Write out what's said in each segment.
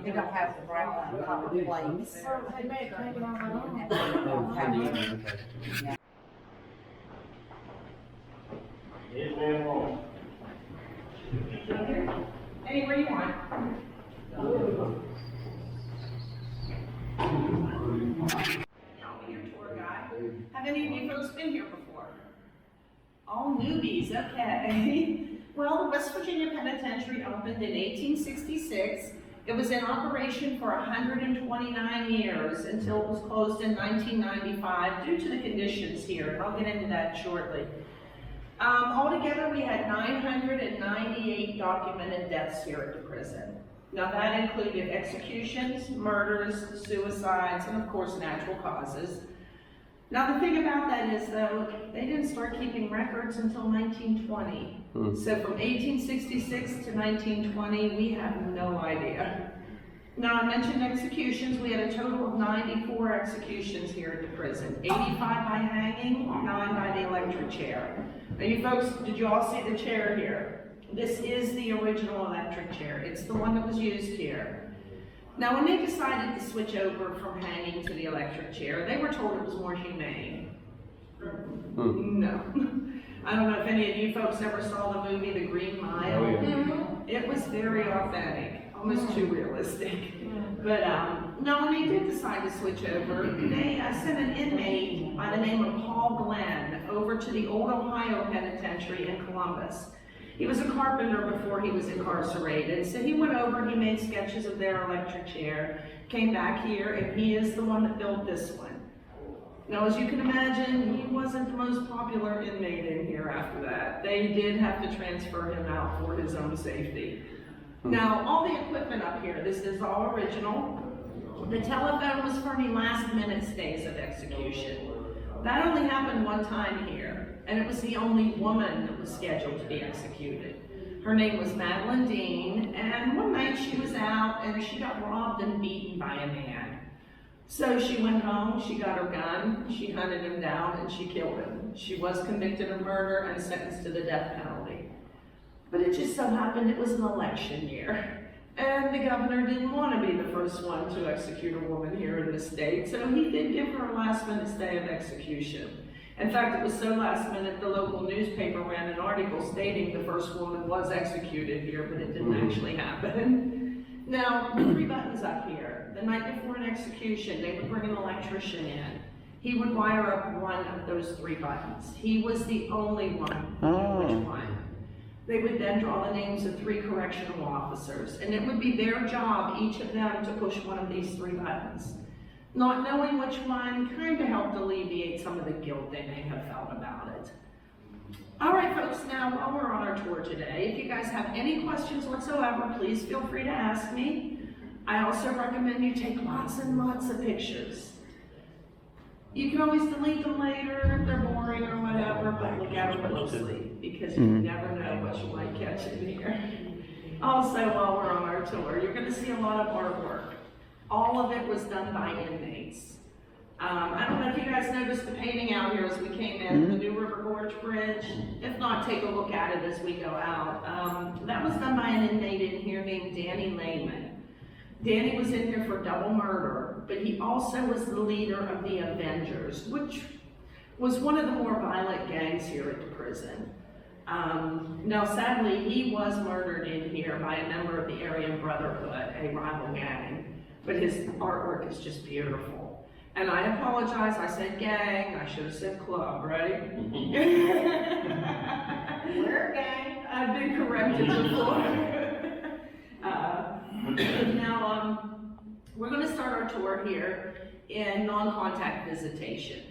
They don't have the brown copper plates. They may have taken on their own. Yeah. Anywhere you want. I'll be your tour guide. Have any of you folks been here before? All newbies, okay. Well, the West Virginia Penitentiary opened in 1866. It was in operation for 129 years until it was closed in 1995 due to the conditions here, and I'll get into that shortly. Altogether, we had 998 documented deaths here at the prison. Now that included executions, murders, suicides, and of course natural causes. Now the thing about that is though, they didn't start keeping records until 1920. So from 1866 to 1920, we have no idea. Now I mentioned executions. We had a total of 94 executions here at the prison. 85 by hanging, 9 by the electric chair. Now you folks, did you all see the chair here? This is the original electric chair. It's the one that was used here. Now when they decided to switch over from hanging to the electric chair, they were told it was more humane. No. I don't know if any of you folks ever saw the movie The Green Mile. Oh, yeah. It was very authentic, almost too realistic. But no, when they did decide to switch over, they sent an inmate by the name of Paul Glenn over to the old Ohio Penitentiary in Columbus. He was a carpenter before he was incarcerated, so he went over, he made sketches of their electric chair, came back here, and he is the one that built this one. Now, as you can imagine, he wasn't the most popular inmate in here after that. They did have to transfer him out for his own safety. Now, all the equipment up here, this is all original. The telephone was for any last-minute stays of execution. That only happened one time here, and it was the only woman that was scheduled to be executed. Her name was Madeline Dean, and one night she was out and she got robbed and beaten by a man. So she went home, she got her gun, she hunted him down, and she killed him. She was convicted of murder and sentenced to the death penalty. But it just so happened it was an election year. And the governor didn't want to be the first one to execute a woman here in the state, so he did give her a last-minute stay of execution. In fact, it was so last minute, the local newspaper ran an article stating the first woman was executed here, but it didn't actually happen. Now, the 3 buttons up here, the night before an execution, they would bring an electrician in. He would wire up one of those 3 buttons. He was the only one who knew which one. They would then draw the names of 3 correctional officers, and it would be their job, each of them, to push one of these 3 buttons. Not knowing which one kind of helped alleviate some of the guilt they may have felt about it. All right, folks, now while we're on our tour today, if you guys have any questions whatsoever, please feel free to ask me. I also recommend you take lots and lots of pictures. You can always delete them later if they're boring or whatever, but look at them closely because you never know what you might catch in here. Also, while we're on our tour, you're going to see a lot of artwork. All of it was done by inmates. I don't know if you guys noticed the painting out here as we came in, the New River Gorge Bridge. If not, take a look at it as we go out. That was done by an inmate in here named Danny Lehman. Danny was in here for double murder, but he also was the leader of the Avengers, which was one of the more violent gangs here at the prison. Now, sadly, he was murdered in here by a member of the Aryan Brotherhood, a rival gang, but his artwork is just beautiful. And I apologize, I said gang, I should have said club, right? We're a gang. I've been corrected before. Now, we're going to start our tour here in non-contact visitation.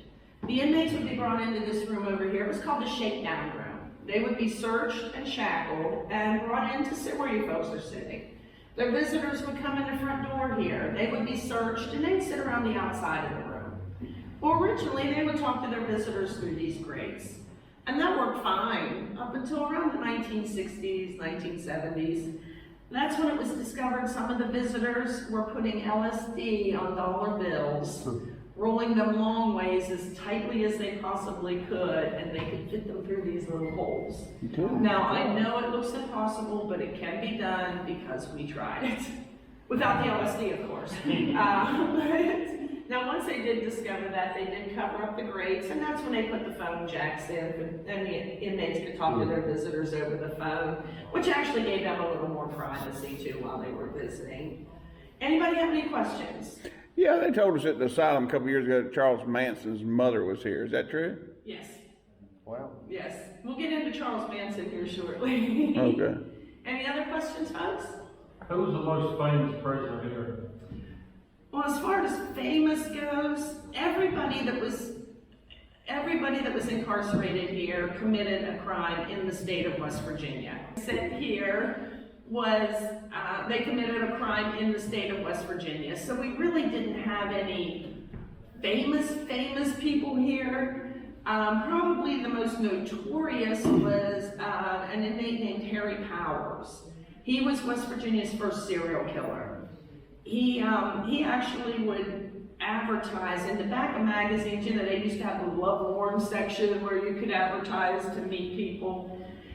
The inmates would be brought into this room over here. It was called the shakedown room. They would be searched and shackled and brought in to sit where you folks are sitting. Their visitors would come in the front door here. They would be searched and they'd sit around the outside of the room. Well, originally they would talk to their visitors through these grates. And that worked fine up until around the 1960s, 1970s. That's when it was discovered some of the visitors were putting LSD on dollar bills, rolling them long ways as tightly as they possibly could, and they could fit them through these little holes. Now, I know it looks impossible, but it can be done because we tried it. Without the LSD, of course. But now, once they did discover that, they did cover up the grates, and that's when they put the phone jacks in, and the inmates could talk to their visitors over the phone, which actually gave them a little more privacy too while they were visiting. Anybody have any questions? Yeah, they told us at the asylum a couple years ago that Charles Manson's mother was here. Is that true? Yes. Wow. Yes. We'll get into Charles Manson here shortly. Okay. Any other questions, folks? Who was the most famous prisoner here? Well, as far as famous goes, everybody that was incarcerated here committed a crime in the state of West Virginia. Said here was they committed a crime in the state of West Virginia. So we really didn't have any famous people here. Probably the most notorious was an inmate named Harry Powers. He was West Virginia's first serial killer. He actually would advertise in the back of magazines. You know, they used to have the lovelorn section where you could advertise to meet people.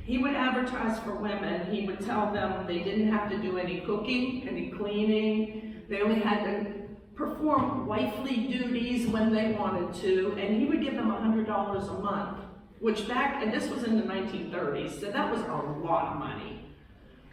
He would advertise for women. He would tell them they didn't have to do any cooking, any cleaning. They only had to perform wifely duties when they wanted to, and he would give them $100 a month, which and this was in the 1930s, so that was a lot of money.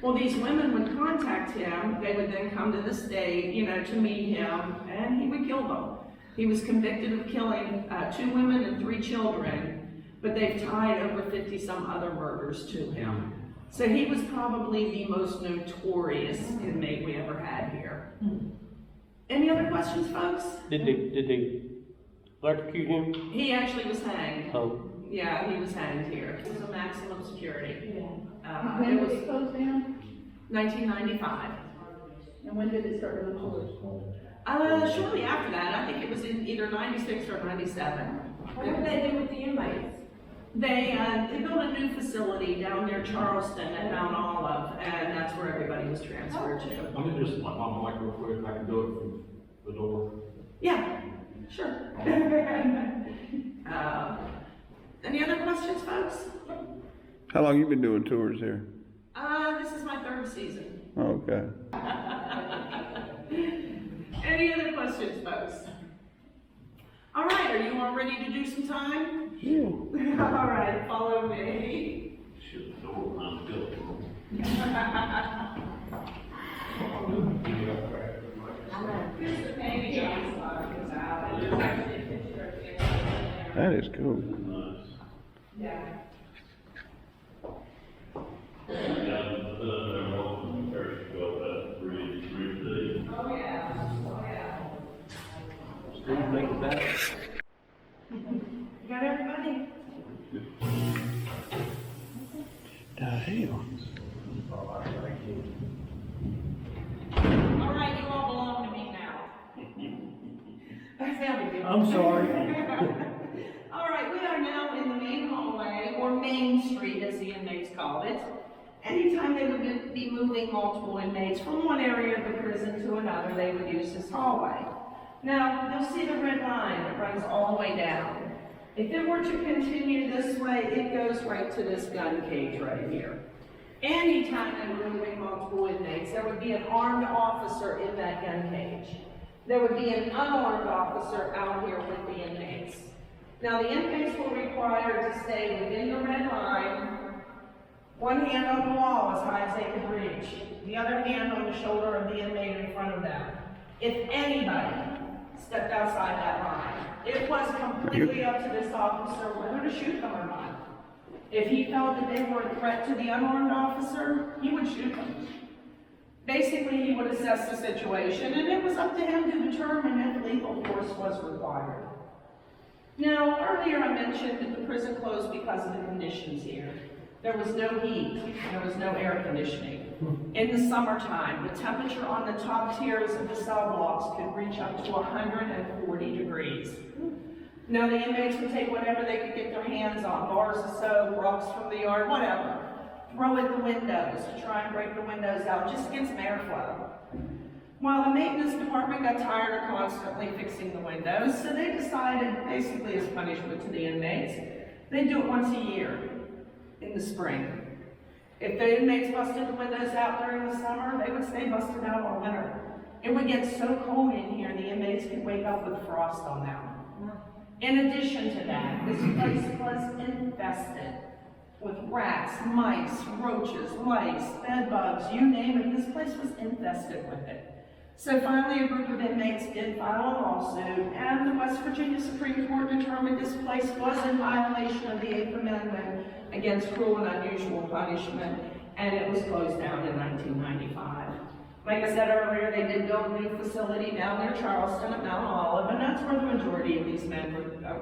Well, these women would contact him. They would then come to the state, you know, to meet him, and he would kill them. He was convicted of killing 2 women and 3 children, but they've tied over 50 some other murders to him. So he was probably the most notorious inmate we ever had here. Any other questions, folks? Did they electrocute him? He actually was hanged. Oh. Yeah, he was hanged here. It was a maximum security. When was it closed down? 1995. And when did it start to close? Shortly after that, I think it was in either 96 or 97. What did they do with the inmates? They built a new facility down near Charleston at Mount Olive, and that's where everybody was transferred to. Let me just like my mic real quick. I can do it from the door. Yeah, sure. Any other questions, folks? How long you been doing tours here? This is my 3rd season. Okay. Any other questions, folks? All right, are you all ready to do some time? Yeah. All right, follow me. Shut the door, I'm good. Here's the painting I was talking about. There's actually a picture of it. That is cool. Yeah. Oh, yeah. Oh, yeah. Steve, make it back. You got everybody? The hell? All right, you all belong to me now. That sounded good. I'm sorry. All right, we are now in the main hallway, or Main Street as the inmates called it. Anytime they would be moving multiple inmates from one area of the prison to another, they would use this hallway. Now, you'll see the red line that runs all the way down. If it were to continue this way, it goes right to this gun cage right here. Anytime they were moving multiple inmates, there would be an armed officer in that gun cage. There would be an unarmed officer out here with the inmates. Now, the inmates were required to stay within the red line, one hand on the wall as high as they could reach, the other hand on the shoulder of the inmate in front of them. If anybody stepped outside that line, it was completely up to this officer whether to shoot them or not. If he felt that they were a threat to the unarmed officer, he would shoot them. Basically, he would assess the situation, and it was up to him to determine if lethal force was required. Now, earlier I mentioned that the prison closed because of the conditions here. There was no heat, there was no air conditioning. In the summertime, the temperature on the top tiers of the cell blocks could reach up to 140 degrees. Now, the inmates would take whatever they could get their hands on, bars of soap, rocks from the yard, whatever, throw at the windows to try and break the windows out, just to get some airflow. Well, the maintenance department got tired of constantly fixing the windows, so they decided, basically as punishment to the inmates, they'd do it once a year in the spring. If the inmates busted the windows out during the summer, they would stay busted out all winter. It would get so cold in here, the inmates could wake up with frost on them. In addition to that, this place was infested with rats, mice, roaches, lice, bed bugs, you name it, this place was infested with it. So finally, a group of inmates did file a lawsuit, and the West Virginia Supreme Court determined this place was in violation of the 8th Amendment against cruel and unusual punishment, and it was closed down in 1995. Like I said earlier, they did build a new facility down near Charleston at Mount Olive, and that's where the majority of these men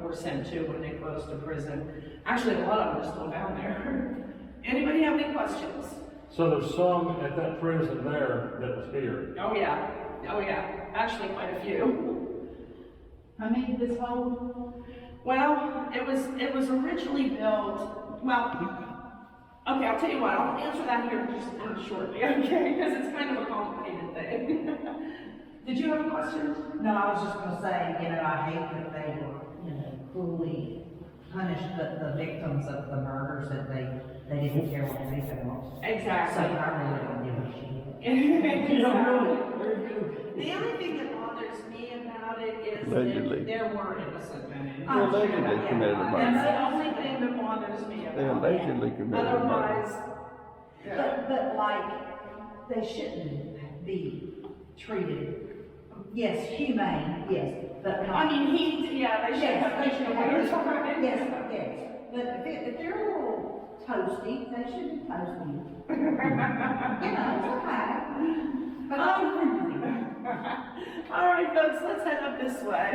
were sent to when they closed the prison. Actually, a lot of them are still down there. Anybody have any questions? So there's some at that prison there that was here. Oh yeah, actually quite a few. How many did this hold? Well, it was originally built, okay, I'll tell you what, I'll answer that here just shortly, okay, because it's kind of a complicated thing. Did you have a question? No, I was just gonna say, I hate that they were, cruelly punished the victims of the murders, that they didn't care what they felt. So Exactly. I really don't give a shit. The only thing that bothers me about it is Allegedly. that there were innocent men in I'm there. sure Allegedly that- committed a yeah, murder. That's the only thing that bothers me They about it. allegedly committed a murder. Otherwise, But like, they shouldn't be treated, yes, humane, yes, but not. I mean, they should have Yes, they should better have, time. yes, but if they're a little toasty, they should be toasty. It's okay. But All right, folks, let's head up this way.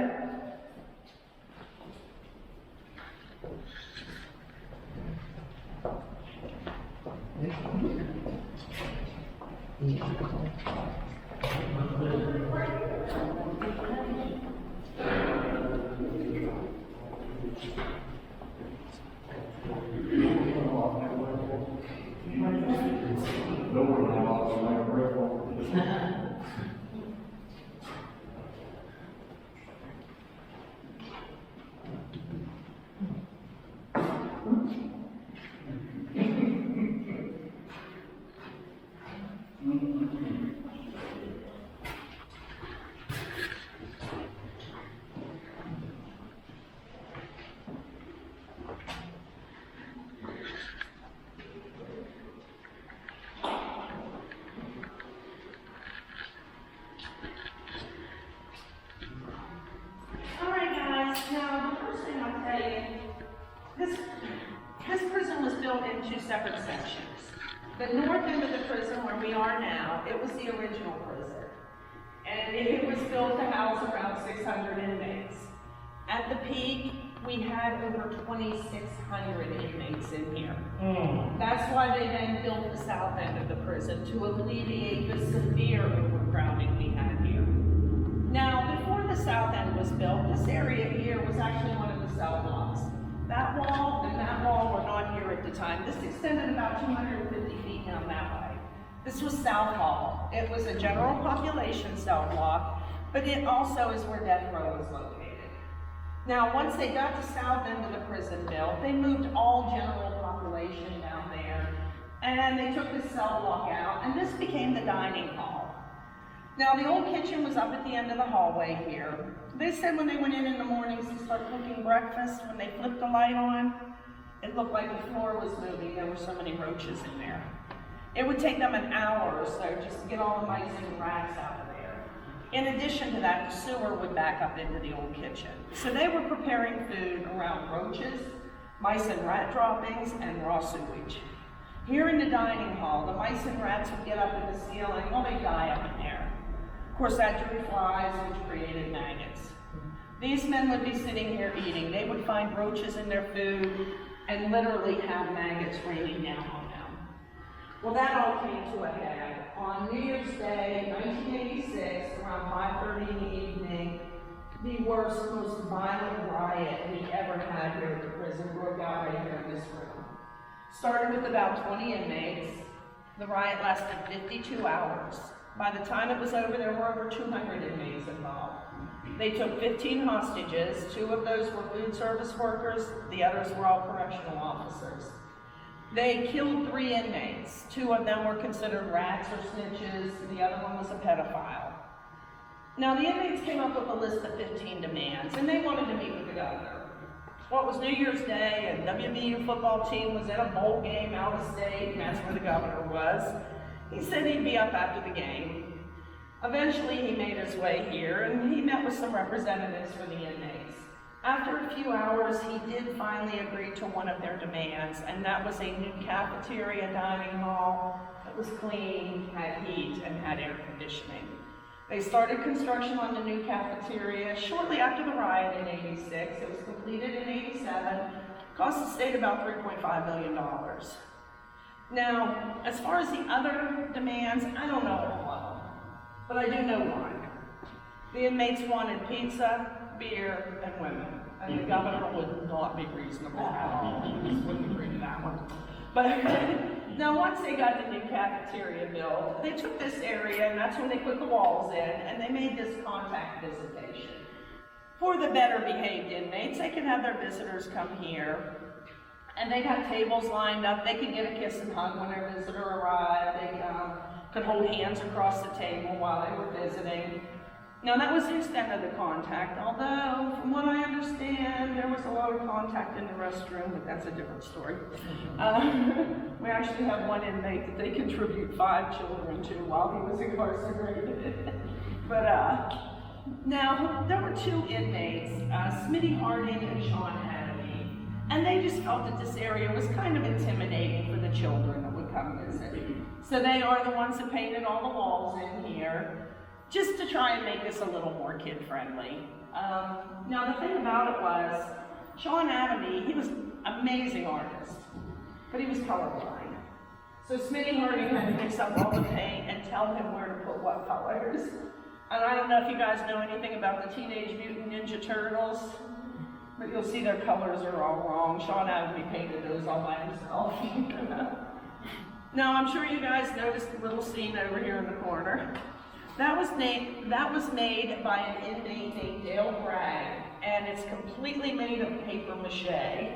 All right, guys, now the first thing I'll tell you, this prison was built in two separate sections. The north end of the prison where we are now, it was the original prison. And it was built to house around 600 inmates. At the peak, we had over 2,600 inmates in here. That's why they then built the south end of the prison, to alleviate the severe overcrowding we had here. Now, before the south end was built, this area here was actually one of the cell blocks. That wall and that wall were not here at the time. This extended about 250 feet down that way. This was South Hall. It was a general population cell block, but it also is where death row was located. Now, once they got the south end of the prison built, they moved all general population down there, and they took this cell block out, and this became the dining hall. Now, the old kitchen was up at the end of the hallway here. They said when they went in the mornings to start cooking breakfast, when they flipped the light on, it looked like the floor was moving. There were so many roaches in there. It would take them an hour or so just to get all the mice and rats out of there. In addition to that, the sewer would back up into the old kitchen. So they were preparing food around roaches, mice and rat droppings, and raw sewage. Here in the dining hall, the mice and rats would get up in the ceiling, well, they'd die up in there. Of course, that drew flies, which created maggots. These men would be sitting here eating. They would find roaches in their food and literally have maggots raining down on them. Well, that all came to a head. On New Year's Day, 1986, around 5:30 in the evening, the worst, most violent riot we ever had here at the prison broke out right here in this room. Started with about 20 inmates. The riot lasted 52 hours. By the time it was over, there were over 200 inmates involved. They took 15 hostages. 2 of those were food service workers. The others were all correctional officers. They killed 3 inmates. 2 of them were considered rats or snitches. The other one was a pedophile. Now, the inmates came up with a list of 15 demands, and they wanted to meet with the governor. Well, it was New Year's Day, and WVU football team was at a bowl game out of state, and that's where the governor was. He said he'd be up after the game. Eventually, he made his way here, and he met with some representatives for the inmates. After a few hours, he did finally agree to one of their demands, and that was a new cafeteria dining hall that was clean, had heat, and had air conditioning. They started construction on the new cafeteria shortly after the riot in '86. It was completed in '87, cost the state about $3.5 million. Now, as far as the other demands, I don't know all of them, but I do know one. The inmates wanted pizza, beer, and women, and the governor would not be reasonable at all. He just wouldn't agree to that one. But now, once they got the new cafeteria built, they took this area, and that's when they put the walls in, and they made this contact visitation. For the better behaved inmates, they could have their visitors come here, and they'd have tables lined up. They could get a kiss and hug when their visitor arrived. They could hold hands across the table while they were visiting. Now, that was the extent of the contact, although, from what I understand, there was a lot of contact in the restroom, but that's a different story. We actually have one inmate that they contribute 5 children to while he was incarcerated. But, now, there were 2 inmates, Smitty Harding and Sean Hadley, and they just felt that this area was kind of intimidating for the children that would come visit. So they are the ones that painted all the walls in here, just to try and make this a little more kid-friendly. Now, the thing about it was, Sean Adamy, he was an amazing artist, but he was colorblind. So Smitty Harding had to mix up all the paint and tell him where to put what colors. And I don't know if you guys know anything about the Teenage Mutant Ninja Turtles, but you'll see their colors are all wrong. Sean Adamy painted those all by himself. Now, I'm sure you guys noticed the little scene over here in the corner. That was made by an inmate named Dale Bragg, and it's completely made of paper mache.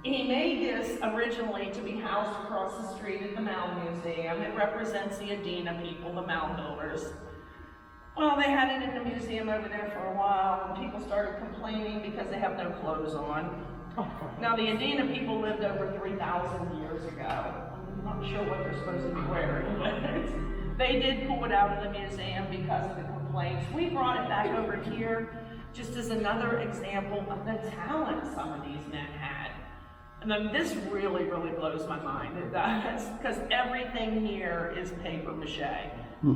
He made this originally to be housed across the street at the Mound Museum. It represents the Adena people, the mound builders. Well, they had it in the museum over there for a while, and people started complaining because they have no clothes on. Now, the Adena people lived over 3,000 years ago. I'm not sure what they're supposed to be wearing, but they did pull it out of the museum because of the complaints. We brought it back over here just as another example of the talent some of these men had. And then this really, really blows my mind. It does, because everything here is paper mache.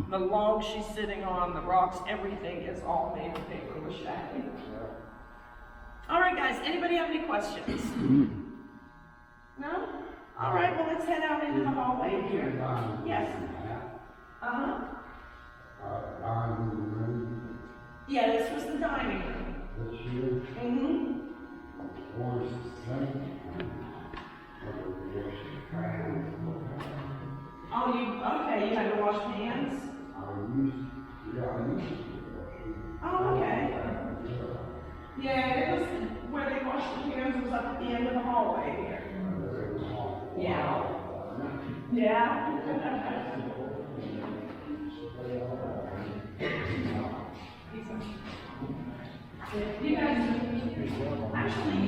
The log she's sitting on, the rocks, everything is all made of paper mache. All right, guys, anybody have any questions? No? All right, well, let's head out into the hallway here. Yes? Uh-huh. Yeah, this was the dining room. Mm-hmm. Oh, okay, you had to wash hands? Oh, okay. Yeah, it was, where they washed the hands was up at the end of the hallway here. Yeah. Yeah. You guys, actually,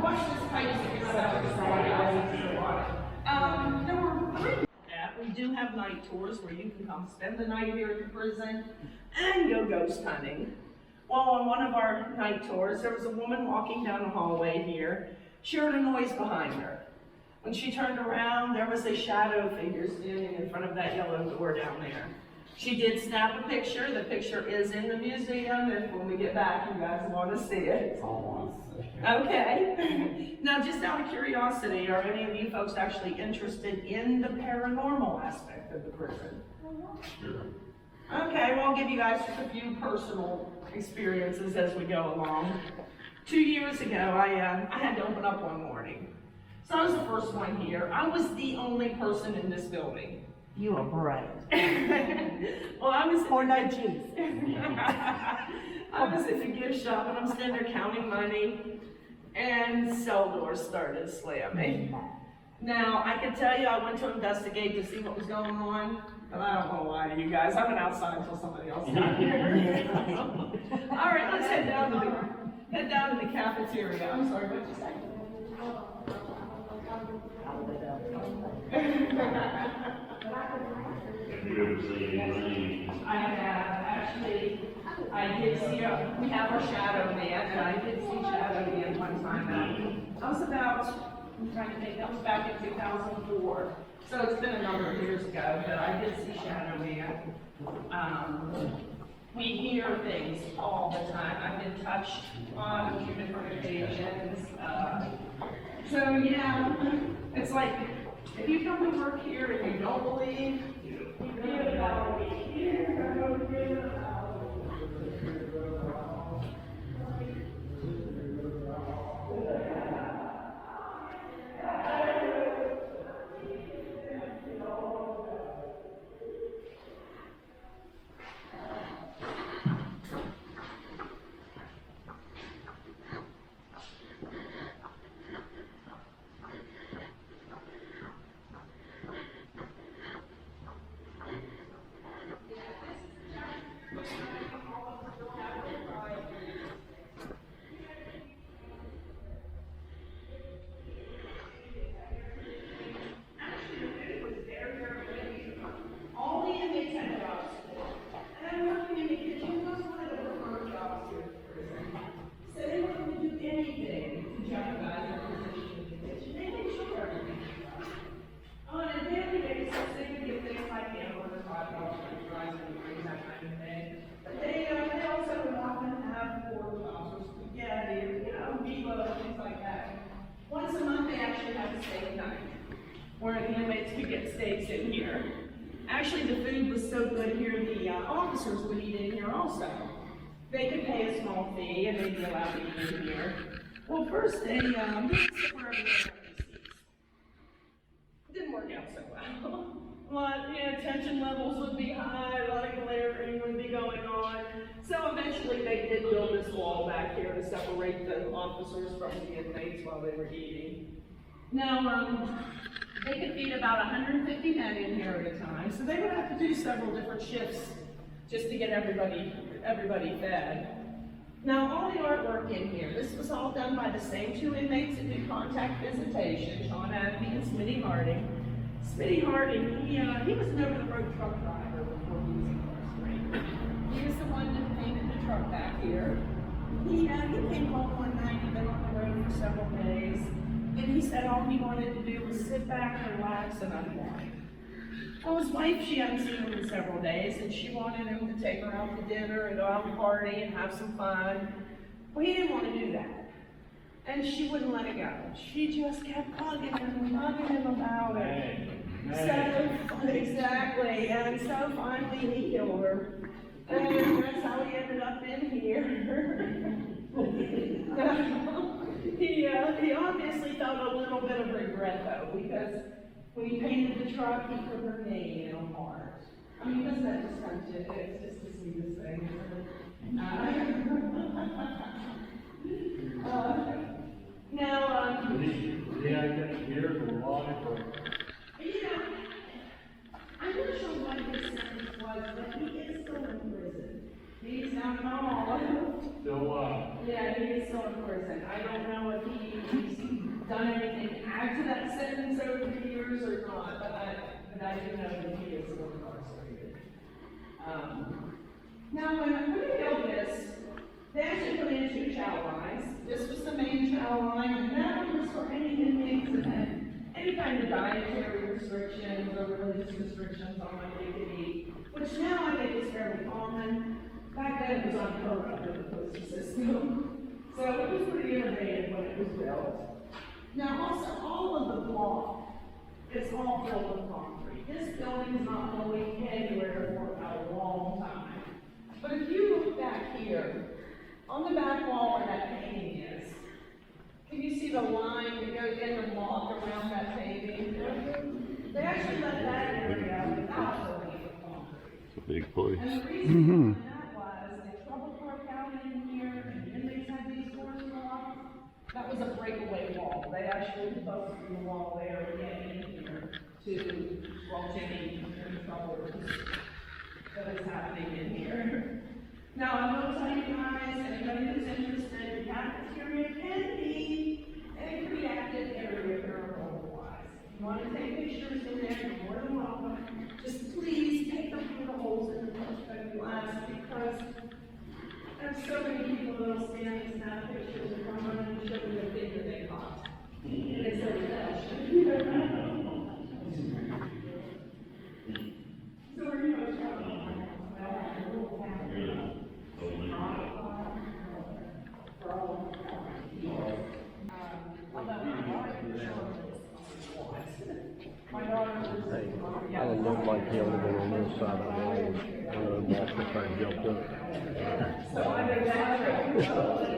watch this pipe stick out of the there were 3. Yeah, we do have night tours where you can come spend the night here at the prison and go ghost hunting. Well, on one of our night tours, there was a woman walking down the hallway here. She heard a noise behind her. When she turned around, there was a shadow figure standing in front of that yellow door down there. She did snap a picture. The picture is in the museum, if when we get back, you guys want to see it. Okay. Now, just out of curiosity, are any of you folks actually interested in the paranormal aspect of the prison? Sure. Okay, well, I'll give you guys just a few personal experiences as we go along. 2 years ago, I had to open up one morning. So I was the first one here. I was the only person in this building. You are bright. Well, I was Or no juice. I was in the gift shop and I'm standing there counting money, and cell doors started slamming. Now, I can tell you, I went to investigate to see what was going on. But I don't want to lie to you guys, I went outside until somebody else got here. All right, let's head down to the cafeteria. I'm sorry, what'd you say? Have you ever seen any rain? I have, actually, I did see, we have our shadow man, and I did see shadow man one time. That was about, I'm trying to think, that was back in 2004. So it's been a number of years ago, but I did see shadow man. We hear things all the time. I've been touched on 2 different occasions. So yeah, it's like, if you come to work here and you don't believe, you get about a week here. All the inmates had jobs. And I'm working in the kitchen, those one of the preferred jobs here at prison. So they weren't going to do anything to jeopardize their position in the kitchen. They made sure everything was done. On a daily basis, they would get things like hamburgers, hot dogs, french fries, and drinks, that kind of thing. But they also would often have pork chops or spaghetti, meatloaf, things like that. Once a month, they actually had a steak night, where the inmates could get steaks in here. Actually, the food was so good here, the officers would eat in here also. They could pay a small fee and they'd be allowed to eat in here. Well, first they sit where everyone got their seats. It didn't work out so well. Tension levels would be high, a lot of glaring would be going on. So eventually they did build this wall back here to separate the officers from the inmates while they were eating. Now, they could feed about 150 men in here at a time, so they would have to do several different shifts just to get everybody fed. Now, all the artwork in here, this was all done by the same 2 inmates that did contact visitation, Sean Adney and Smitty Harding. Smitty Harding, he was an over-the-road truck driver before he was incarcerated. He was the one that painted the truck back here. He came home one night, he'd been on the road for several days. And he said all he wanted to do was sit back, relax, and unwind. Well, his wife, she hadn't seen him in several days, and she wanted him to take her out to dinner and go out and party and have some fun. Well, he didn't want to do that. And she wouldn't let it go. She just kept bugging him about it. So, exactly, and so finally he killed her. And that's how he ended up in here. He obviously felt a little bit of regret though, because when he painted the truck, he put her name in a heart. I mean, doesn't that just touch you? It's just the sweetest thing, isn't it? Did he have that years or life or? I'm not sure what his sentence was, but he is still in prison. He's not at all. Still alive? Yeah, he is still in prison. I don't know if he's done anything to add to that sentence over the years or not, but I do know that he is still incarcerated. Now, when we killed this, they actually put in 2 chow lines. This was the main chow line, and that one was for any inmates that had any kind of dietary restrictions or religious restrictions on what they could eat, which now I think is fairly common. Back then it was unheard of in the postal system. So it was pretty innovative when it was built. Now also, all of the block is all filled with concrete. This building is not going anywhere for a long time. But if you look back here, on the back wall where that painting is, can you see the line that goes in the block around that painting? They actually left that area without filling it with concrete. It's a big place. And the reason for that was if trouble broke out in here and the inmates had these doors locked, that was a breakaway wall. They actually busted the wall there to get in here to, well, Jimmy in trouble that is happening in here. Now, I will tell you guys, anybody who's interested, the cafeteria can be a pretty active area paranormal-wise. If you want to take pictures in there, you're more than welcome. Just please take them through the holes in the glass, because there's so many people that'll stand and snap pictures and come on and show you the thing that they caught. It's so fresh. So where are you guys from? I don't look like he only been on this side of the road, walked up and jumped up. So I know that.